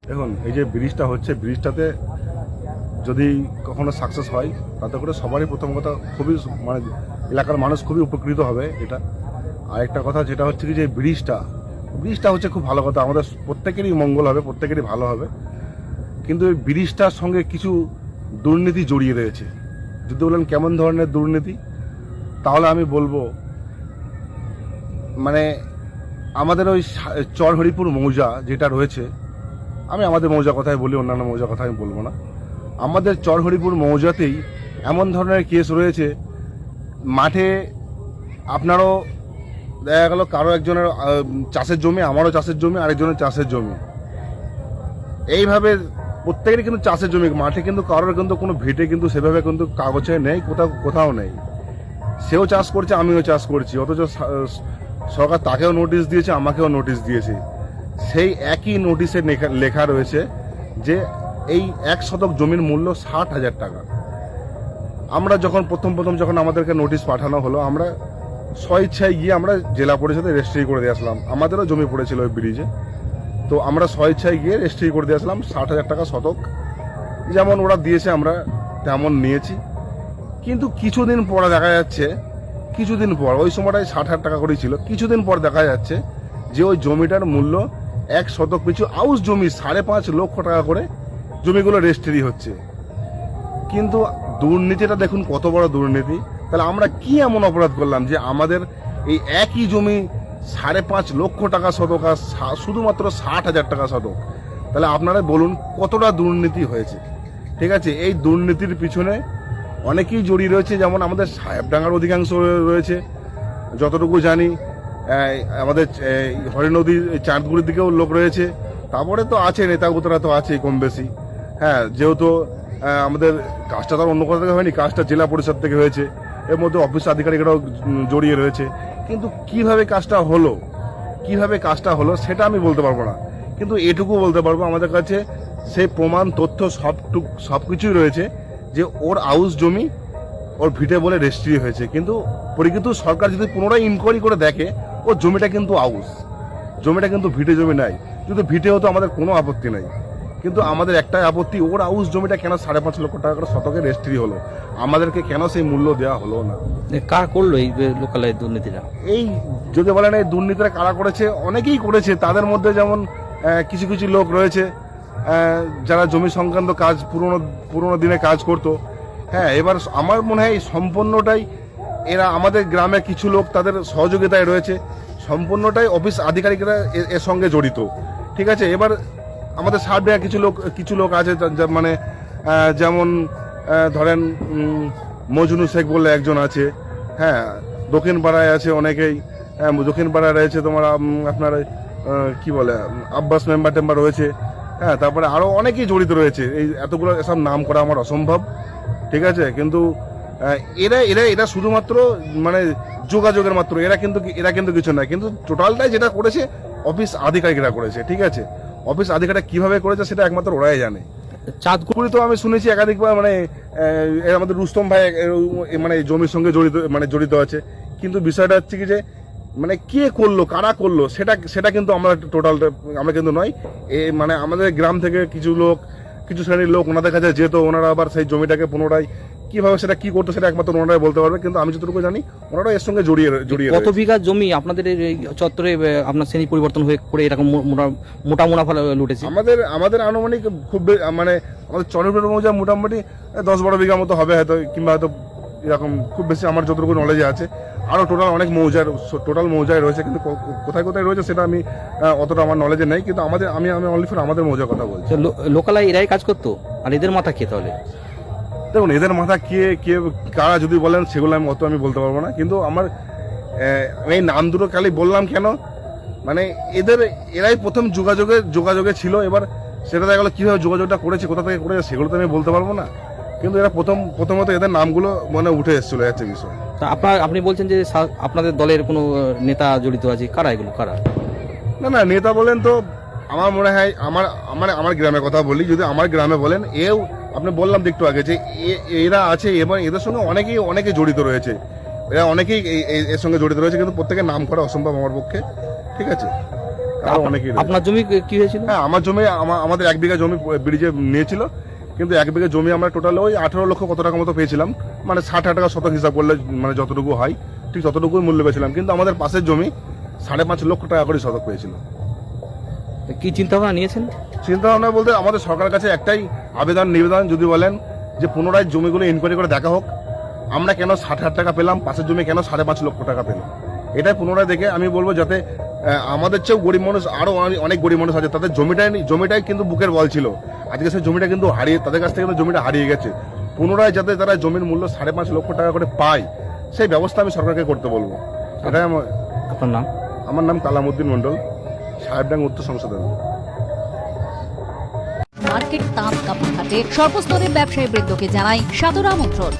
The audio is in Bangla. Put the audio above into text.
দেখুন, এই যে ব্রিজটা হচ্ছে, ব্রিজটাতে যদি কখনো সাকসেস হয় তাতে করে সবারই প্রথম কথা খুবই মানে এলাকার মানুষ খুবই উপকৃত হবে। এটা আরেকটা কথা যেটা হচ্ছে কি যে ব্রিজটা হচ্ছে খুব ভালো কথা, আমাদের প্রত্যেকেরই মঙ্গল হবে, প্রত্যেকেরই ভালো হবে। কিন্তু এই ব্রিজটার সঙ্গে কিছু দুর্নীতি জড়িয়ে রয়েছে। যদি বলেন কেমন ধরনের দুর্নীতি, তাহলে আমি বলবো মানে আমাদের ওই চরহরিপুর মৌজা যেটা রয়েছে, আমি আমাদের মৌজা কথাই বলি, অন্যান্য মৌজা কথা আমি বলবো না। আমাদের চরহরিপুর মৌজাতেই এমন ধরনের কেস রয়েছে, মাঠে আপনারও দেখা গেল কারো একজনের চাষের জমি, আমারও চাষের জমি, আরেকজনের চাষের জমি, এইভাবে প্রত্যেকেরই কিন্তু চাষের জমি মাঠে, কিন্তু কারোর কিন্তু কোনো ভিটে কিন্তু সেভাবে কিন্তু কাগজে নেই, কোথাও নেই। সেও চাষ করছে, আমিও চাষ করছি, অথচ সরকার তাকেও নোটিশ দিয়েছে, আমাকেও নোটিশ দিয়েছে। সেই একই নোটিশে লেখা রয়েছে যে এই 1 শতক জমির মূল্য 60,000 টাকা। আমরা যখন প্রথম যখন আমাদেরকে নোটিশ পাঠানো হলো, আমরা স্বইচ্ছায় গিয়ে আমরা জেলা পরিষদে রেজিস্ট্রি করে দিয়ে আসলাম। আমাদেরও জমি পড়েছিল ওই ব্রিজে, তো আমরা স্বইচ্ছায় গিয়ে রেজিস্ট্রি করে দিয়ে আসলাম। 60,000 টাকা শতক যেমন ওরা দিয়েছে আমরা তেমন নিয়েছি। কিন্তু কিছুদিন পরে দেখা যাচ্ছে, কিছুদিন পর ওই সময়টায় 60,000 টাকা করেই ছিল, কিছুদিন পর দেখা যাচ্ছে যে ওই জমিটার মূল্য 1 শতক পিছু আউস জমি 5.5 লক্ষ টাকা করে জমিগুলো রেজিস্ট্রি হচ্ছে। কিন্তু দুর্নীতিটা দেখুন কত বড় দুর্নীতি। তাহলে আমরা কি এমন অপরাধ করলাম যে আমাদের এই একই জমি 5.5 লক্ষ টাকা শতক আর শুধুমাত্র 60,000 টাকা শতক? তাহলে আপনারা বলুন কতটা দুর্নীতি হয়েছে। ঠিক আছে, এই দুর্নীতির পিছনে অনেকেই জড়িয়ে রয়েছে, যেমন আমাদের সাহেবডাঙ্গার অধিকাংশ রয়েছে যতটুকু জানি, আমাদের হরিনদীর চাঁদগুড়ির দিকেও লোক রয়েছে, তারপরে তো আছে নেতাগুতরা তো আছে কম বেশি। হ্যাঁ, যেহেতু আমাদের কাজটা তো অন্য কোথা থেকে হয়নি, কাজটা জেলা পরিষদ থেকে হয়েছে, এর মধ্যে অফিস আধিকারিকরাও জড়িয়ে রয়েছে। কিন্তু কিভাবে কাজটা হলো সেটা আমি বলতে পারবো না, কিন্তু এটুকু বলতে পারবো আমাদের কাছে সেই প্রমাণ তথ্য সব কিছুই রয়েছে যে ওর আউস জমি ওর ভিটে বলে রেজিস্ট্রি হয়েছে। কিন্তু পরিকৃত সরকার যদি পুনরায় ইনকোয়ারি করে দেখে, ওর জমিটা কিন্তু আউস, জমিটা কিন্তু ভিটে জমি নাই। যদি ভিটে হতো আমাদের কোনো আপত্তি নাই, কিন্তু আমাদের একটাই আপত্তি, ওর আউস জমিটা কেন 5.5 লক্ষ টাকা করে শতকে রেজিস্ট্রি হলো, আমাদেরকে কেন সেই মূল্য দেওয়া হলো না? কার করলো এই লোকালয় দুর্নীতিটা? এই যদি বলেন এই দুর্নীতিটা কারা করেছে, অনেকেই করেছে। তাদের মধ্যে যেমন কিছু কিছু লোক রয়েছে যারা জমি সংক্রান্ত কাজ পুরোনো দিনে কাজ করতো। হ্যাঁ, এবার আমার মনে হয় সম্পূর্ণটাই এরা আমাদের গ্রামে কিছু লোক তাদের সহযোগিতায় রয়েছে, সম্পূর্ণটাই অফিস আধিকারিকরা এর সঙ্গে জড়িত। ঠিক আছে, এবার আমাদের সার্ভে কিছু লোক আছে মানে যেমন ধরেন মজনু শেখ বলে একজন আছে। হ্যাঁ, দক্ষিণ পাড়ায় আছে অনেকেই। হ্যাঁ, দক্ষিণ পাড়ায় রয়েছে তোমার আপনার কি বলে আব্বাস মেম্বার রয়েছে। হ্যাঁ, তারপরে আরো অনেকেই জড়িত রয়েছে। এই এতগুলো সব নাম করা আমার অসম্ভব। ঠিক আছে, কিন্তু এরা শুধুমাত্র মানে যোগাযোগের মাত্র, এরা কিন্তু কিছু না, কিন্তু টোটালটাই যেটা করেছে অফিস আধিকারিকরা করেছে। ঠিক আছে, অফিস আধিকারিকরা কিভাবে করেছে সেটা একমাত্র ওরাই জানে। চাঁদকুড়ি তো আমি শুনেছি একাধিকবার মানে আমাদের রুস্তম ভাই মানে জমির সঙ্গে জড়িত আছে। কিন্তু বিষয়টা হচ্ছে কি যে মানে কে করলো, কারা করলো সেটা কিন্তু আমরা কিন্তু নয়। মানে আমাদের গ্রাম থেকে কিছু শ্রেণীর লোক ওনাদের কাছে যেত, ওনারা আবার সেই জমিটাকে পুনরায় কিভাবে সেটা কি করতো সেটা একমাত্র ওনারাই বলতে পারবে। কিন্তু আমি যতটুকু জানি ওনারা এর সঙ্গে জড়িয়ে কত বিঘা জমি আপনাদের এই চত্বরে আপনার শ্রেণী পরিবর্তন হয়ে করে এরকম মোটা মুনাফা লুটেছে? আমাদের আনুমানিক খুব মানে আমাদের চন্দ্রপুর মৌজা মোটামুটি 10-12 বিঘা মতো হবে হয়তো, কিংবা হয়তো এরকম, খুব বেশি আমার যতটুকু নলেজে আছে। আরও অনেক মৌজায় রয়েছে, কিন্তু কোথায় রয়েছে সেটা আমি অতটা আমার নলেজে নেই। কিন্তু আমি অনলি ফর আমাদের মৌজার কথা বলছি। লোকালয় এরাই কাজ করতো, আর এদের মাথা কে তাহলে? দেখুন, এদের মাথা কারা যদি বলেন সেগুলো আমি বলতে পারবো না। কিন্তু আমার এই নাম দুটো খালি বললাম কেন, মানে এরাই প্রথম যোগাযোগে ছিল। এবার সেটা দেখা গেলো কিভাবে যোগাযোগটা করেছে, কোথা থেকে করেছে সেগুলো তো আমি বলতে পারবো না। কিন্তু এরা প্রথমত এদের নামগুলো মানে উঠে চলে যাচ্ছে বিষয়। তা আপনি বলছেন যে আপনাদের দলের কোনো নেতা জড়িত আছে, কারা এগুলো কারা? না, নেতা বলেন তো আমার মনে হয় আমার গ্রামের কথা বলি, যদি আমার গ্রামে বলেন, আপনি বললাম একটু আগে যে এরা আছে এবং এদের সঙ্গে অনেকেই জড়িত রয়েছে। এরা অনেকেই এর সঙ্গে জড়িত রয়েছে, কিন্তু প্রত্যেকের নাম করা অসম্ভব আমার পক্ষে। ঠিক আছে, আরো অনেকেই রয়েছে। আপনার জমি কি হয়েছিল? হ্যাঁ, আমার জমি আমাদের 1 বিঘা জমি ব্রিজে নিয়েছিল, কিন্তু 1 বিঘা জমি আমরা টোটাল ওই 18 লক্ষ কত টাকা মতো পেয়েছিলাম, মানে 60 টাকা শতক হিসাব করলে মানে যতটুকু হয় ঠিক ততটুকুই মূল্য পেয়েছিলাম, কিন্তু আমাদের পাশের জমি 5.5 লক্ষ টাকা করে শতক পেয়েছিল। কি চিন্তা ভাবনা নিয়েছেন? চিন্তা ভাবনা বলতে আমাদের সরকারের কাছে একটাই নিবেদন যদি বলেন যে পুনরায় জমিগুলো ইনকোয়ারি করে দেখা হোক, আমরা কেন 60,000 টাকা পেলাম, পাশের জমি কেন 5.5 লক্ষ টাকা পেলাম, এটাই পুনরায় দেখে আমি বলবো যাতে আমাদের চেয়েও গরিব মানুষ আরো অনেক গরিব মানুষ আছে, তাদের জমিটাই কিন্তু বুকের বল ছিল, আজকে সেই জমিটা কিন্তু তাদের কাছ থেকে কিন্তু জমিটা হারিয়ে গেছে, পুনরায় যাতে তারা জমির মূল্য 5.5 লক্ষ টাকা করে পায় সেই ব্যবস্থা আমি সরকারকে করতে বলবো। এটাই আপনার নাম? আমার নাম কালামউদ্দিন মন্ডল, সাহেবডাঙ্গা উত্তর সংসদের। মার্কেট তাঁত কাপড় হাটে সর্বস্তরের ব্যবসায়ী বৃন্দকে জানাই সাদর আমন্ত্রণ।